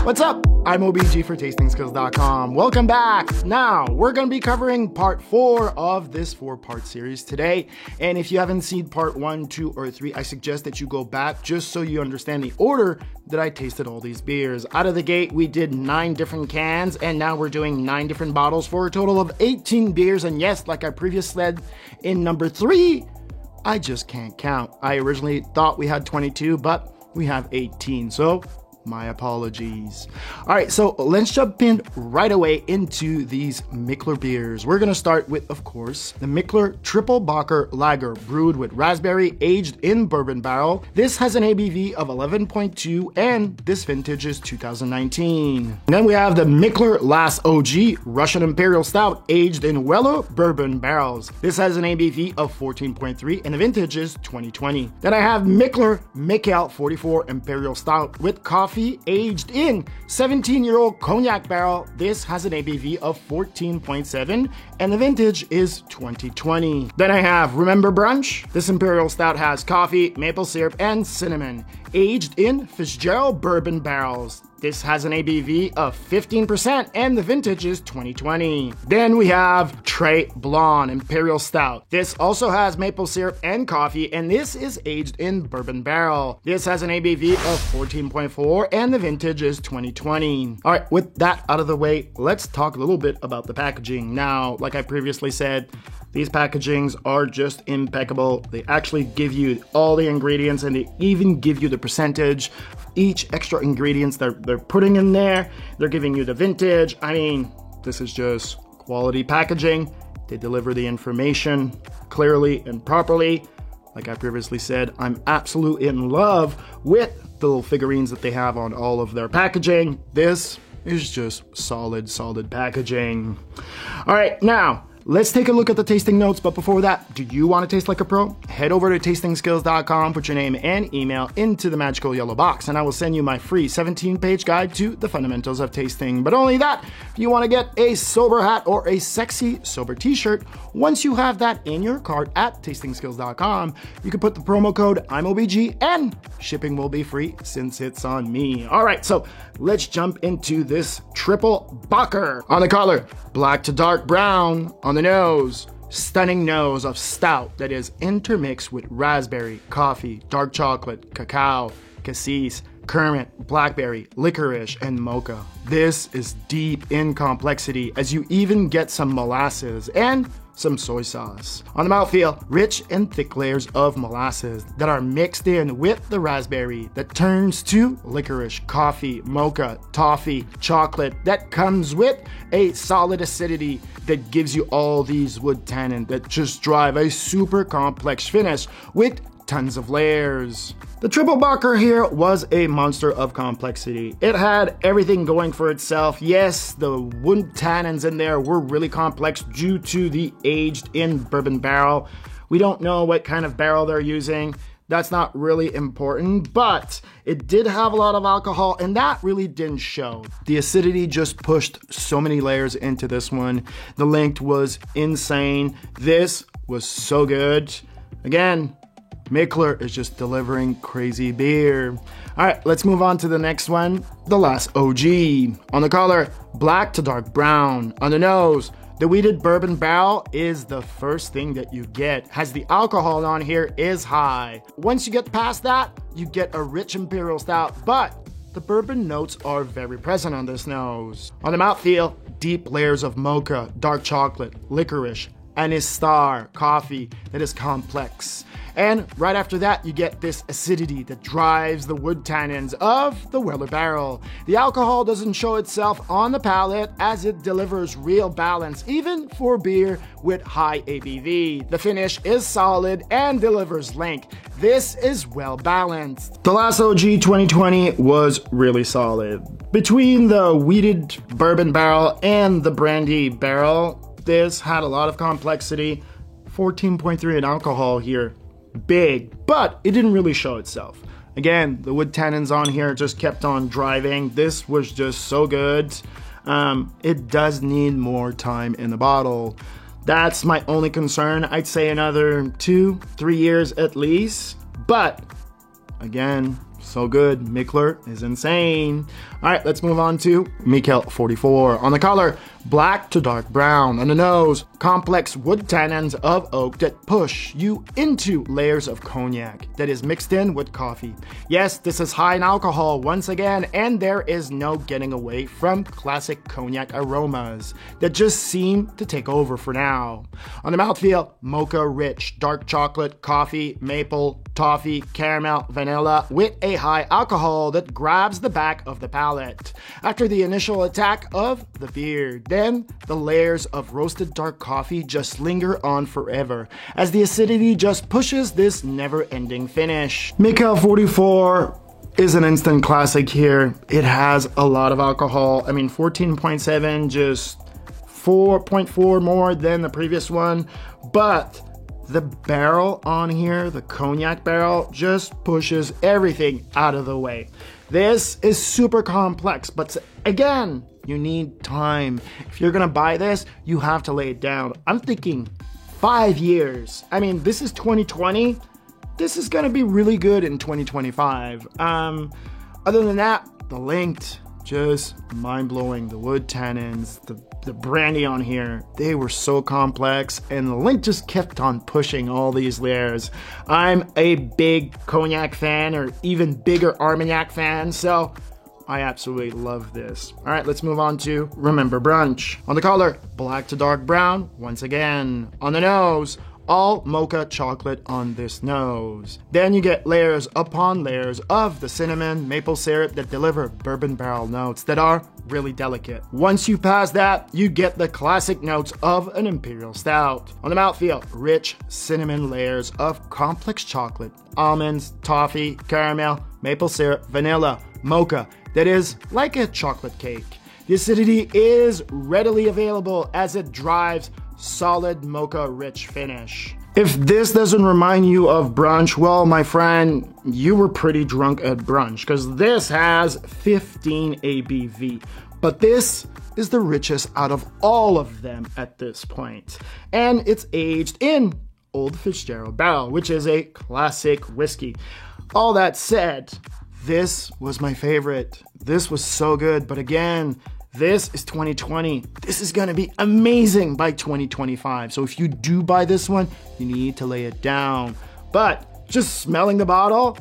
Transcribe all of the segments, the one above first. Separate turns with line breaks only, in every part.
What's up? I'm OBG for TastingSkills.com. Welcome back. Now, we're going to be covering part 4 of this 4-part series today. And if you haven't seen part 1, 2, or 3, I suggest that you go back just so you understand the order that I tasted all these beers. Out of the gate, we did 9 different cans, and now we're doing 9 different bottles for a total of 18 beers. And yes, like I previously said in number 3, I just can't count. I originally thought we had 22, but we have 18. So my apologies. All right, so let's jump in right away into these Mikkeller beers. We're going to start with, of course, the Mikkeller Triple Bocker Lager, brewed with raspberry, aged in bourbon barrel. This has an ABV of 11.2, and this vintage is 2019. And then we have the Mikkeller Last OG Russian Imperial Stout, aged in Weller bourbon barrels. This has an ABV of 14.3, and the vintage is 2020. Then I have Mikkeller Mikkeller 44 Imperial Stout with coffee, aged in 17-year-old cognac barrel. This has an ABV of 14.7, and the vintage is 2020. Then I have Remember Brunch. This Imperial Stout has coffee, maple syrup, and cinnamon, aged in Fitzgerald bourbon barrels. This has an ABV of 15%, and the vintage is 2020. Then we have Très Blonde Imperial Stout. This also has maple syrup and coffee, and this is aged in bourbon barrel. This has an ABV of 14.4, and the vintage is 2020. All right, with that out of the way, let's talk a little bit about the packaging. Now, like I previously said, these packagings are just impeccable. They actually give you all the ingredients, and they even give you the percentage of each extra ingredients they're putting in there. They're giving you the vintage. I mean, this is just quality packaging. They deliver the information clearly and properly. Like I previously said, I'm absolutely in love with the little figurines that they have on all of their packaging. This is just solid packaging. All right, now let's take a look at the tasting notes, but before that, do you want to taste like a pro? Head over to TastingSkills.com, put your name and email into the magical yellow box, and I will send you my free 17-page guide to the fundamentals of tasting. But only that, if you want to get a sober hat or a sexy sober t-shirt, once you have that in your cart at TastingSkills.com, you can put the promo code I'mOBG, and shipping will be free since it's on me. All right, so let's jump into this Triple Bocker. On the color, black to dark brown. On the nose, stunning nose of stout that is intermixed with raspberry, coffee, dark chocolate, cacao, cassis, currant, blackberry, licorice, and mocha. This is deep in complexity, as you even get some molasses and some soy sauce. On the mouthfeel, rich and thick layers of molasses that are mixed in with the raspberry that turns to licorice, coffee, mocha, toffee, chocolate that comes with a solid acidity that gives you all these wood tannin that just drive a super complex finish with tons of layers. The Triple Bocker here was a monster of complexity. It had everything going for itself. Yes, the wood tannins in there were really complex due to the aged in bourbon barrel. We don't know what kind of barrel they're using. That's not really important, but it did have a lot of alcohol, and that really didn't show. The acidity just pushed so many layers into this one. The length was insane. This was so good. Again, Mikkeller is just delivering crazy beer. All right, let's move on to the next one, the Last OG. On the color, black to dark brown. On the nose, the wheated bourbon barrel is the first thing that you get, as the alcohol on here is high. Once you get past that, you get a rich imperial stout, but the bourbon notes are very present on this nose. On the mouthfeel, deep layers of mocha, dark chocolate, licorice, anise star, coffee that is complex. And right after that, you get this acidity that drives the wood tannins of the Weller barrel. The alcohol doesn't show itself on the palate, as it delivers real balance, even for beer with high ABV. The finish is solid and delivers length. This is well balanced. The Last OG 2020 was really solid. Between the wheated bourbon barrel and the brandy barrel, this had a lot of complexity. 14.3 in alcohol here. Big, but it didn't really show itself. Again, the wood tannins on here just kept on driving. This was just so good. It does need more time in the bottle. That's my only concern. I'd say another 2-3 years at least. But again, So good. Mikkeller is insane. All right, let's move on to Mikkel 44. On the color, black to dark brown. On the nose, complex wood tannins of oak that push you into layers of cognac that is mixed in with coffee. Yes, this is high in alcohol once again, and there is no getting away from classic cognac aromas that just seem to take over for now. On the mouthfeel, mocha rich, dark chocolate, coffee, maple, toffee, caramel, vanilla with a high alcohol that grabs the back of the palate. After the initial attack of the beer, then the layers of roasted dark coffee just linger on forever as the acidity just pushes this never-ending finish. Mikkel 44 is an instant classic here. It has a lot of alcohol. I mean, 14.7, just 4.4 more than the previous one, but the barrel on here, the cognac barrel, just pushes everything out of the way. This is super complex, but again, you need time. If you're gonna buy this, you have to lay it down. I'm thinking 5 years. I mean, this is 2020. This is gonna be really good in 2025. Other than that, the linked, just mind-blowing. The wood tannins, the brandy on here, they were so complex, and the link just kept on pushing all these layers. I'm a big cognac fan, or even bigger Armagnac fan, so I absolutely love this. All right, let's move on to Remember Brunch. On the color, black to dark brown, once again. On the nose, all mocha chocolate on this nose. Then you get layers upon layers of the cinnamon maple syrup that deliver bourbon barrel notes that are really delicate. Once you pass that, you get the classic notes of an imperial stout. On the mouthfeel, rich cinnamon layers of complex chocolate, almonds, toffee, caramel, maple syrup, vanilla, mocha, that is like a chocolate cake. The acidity is readily available as it drives solid mocha rich finish. If this doesn't remind you of brunch, well, my friend, you were pretty drunk at brunch, because this has 15 ABV. But this is the richest out of all of them at this point. And it's aged in Old Fitzgerald barrel, which is a classic whiskey. All that said, this was my favorite. This was so good, but again, this is 2020. This is gonna be amazing by 2025. So if you do buy this one, you need to lay it down. But just smelling the bottle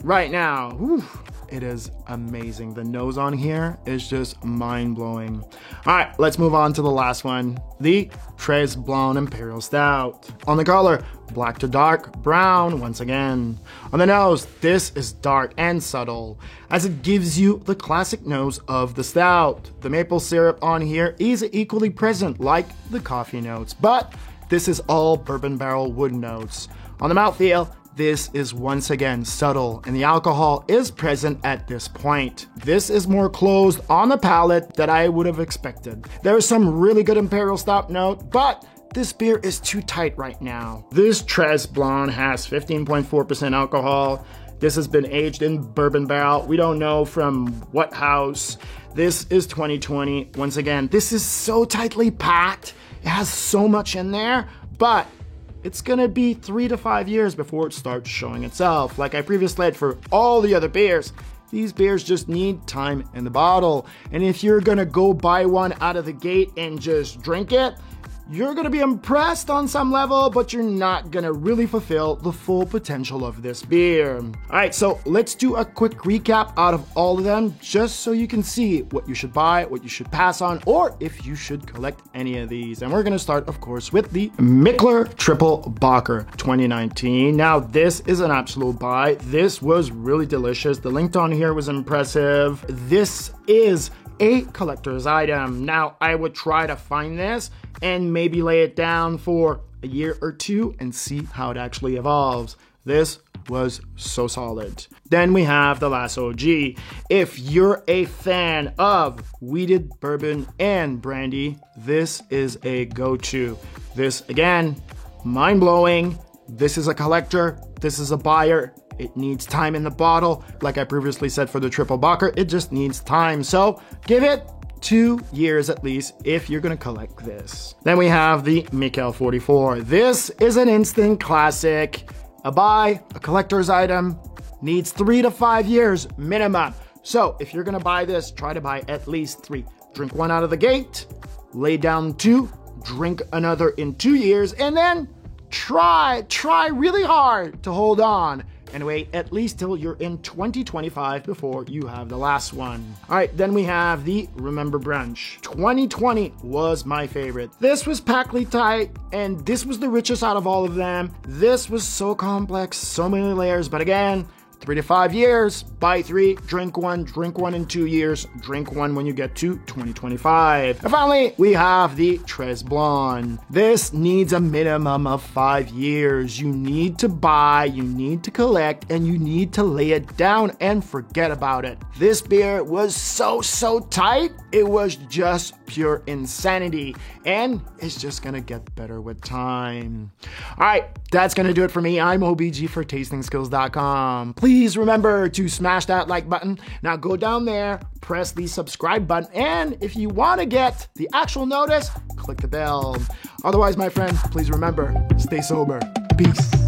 right now, whew, it is amazing. The nose on here is just mind-blowing. All right, let's move on to the last one, the Tres Blanc Imperial Stout. On the color, black to dark brown once again. On the nose, this is dark and subtle as it gives you the classic nose of the stout. The maple syrup on here is equally present like the coffee notes, but this is all bourbon barrel wood notes. On the mouthfeel, this is once again subtle, and the alcohol is present at this point. This is more closed on the palate than I would have expected. There is some really good Imperial Stout note, but this beer is too tight right now. This Tres Blanc has 15.4% alcohol. This has been aged in bourbon barrel. We don't know from what house. This is 2020. Once again, this is so tightly packed. It has so much in there, but it's gonna be 3 to 5 years before it starts showing itself. Like I previously said for all the other beers, these beers just need time in the bottle. And if you're gonna go buy one out of the gate and just drink it, you're gonna be impressed on some level, but you're not gonna really fulfill the full potential of this beer. All right, so let's do a quick recap out of all of them, just so you can see what you should buy, what you should pass on, or if you should collect any of these. And we're gonna start, of course, with the Mikkeller Triple Bocker 2019. Now, this is an absolute buy. This was really delicious. The link on here was impressive. This is a collector's item. Now, I would try to find this and maybe lay it down for a year or two and see how it actually evolves. This was so solid. Then we have the Last OG. If you're a fan of wheated bourbon and brandy, this is a go-to. This, again, mind-blowing. This is a collector. This is a buyer. It needs time in the bottle. Like I previously said for the Triple Bocker, it just needs time. So give it 2 years at least if you're gonna collect this. Then we have the Mikkel 44. This is an instant classic, a buy, a collector's item, needs 3 to 5 years minimum. So if you're gonna buy this, try to buy at least 3. Drink 1 out of the gate, lay down 2, drink another in 2 years, and then try really hard to hold on and wait at least till you're in 2025 before you have the last one. All right, then we have the Remember Brunch. 2020 was my favorite. This was packly tight, and this was the richest out of all of them. This was so complex, so many layers, but again, 3 to 5 years, buy 3, drink 1 in 2 years, drink 1 when you get to 2025. And finally, we have the Tres Blonde. This needs a minimum of 5 years. You need to buy, you need to collect, and you need to lay it down and forget about it. This beer was so tight, it was just pure insanity, and it's just gonna get better with time. All right, that's gonna do it for me. I'm OBG for TastingSkills.com. Please remember to smash that like button. Now go down there, press the subscribe button, and if you want to get the actual notice, click the bell. Otherwise, my friend, please remember, stay sober. Peace.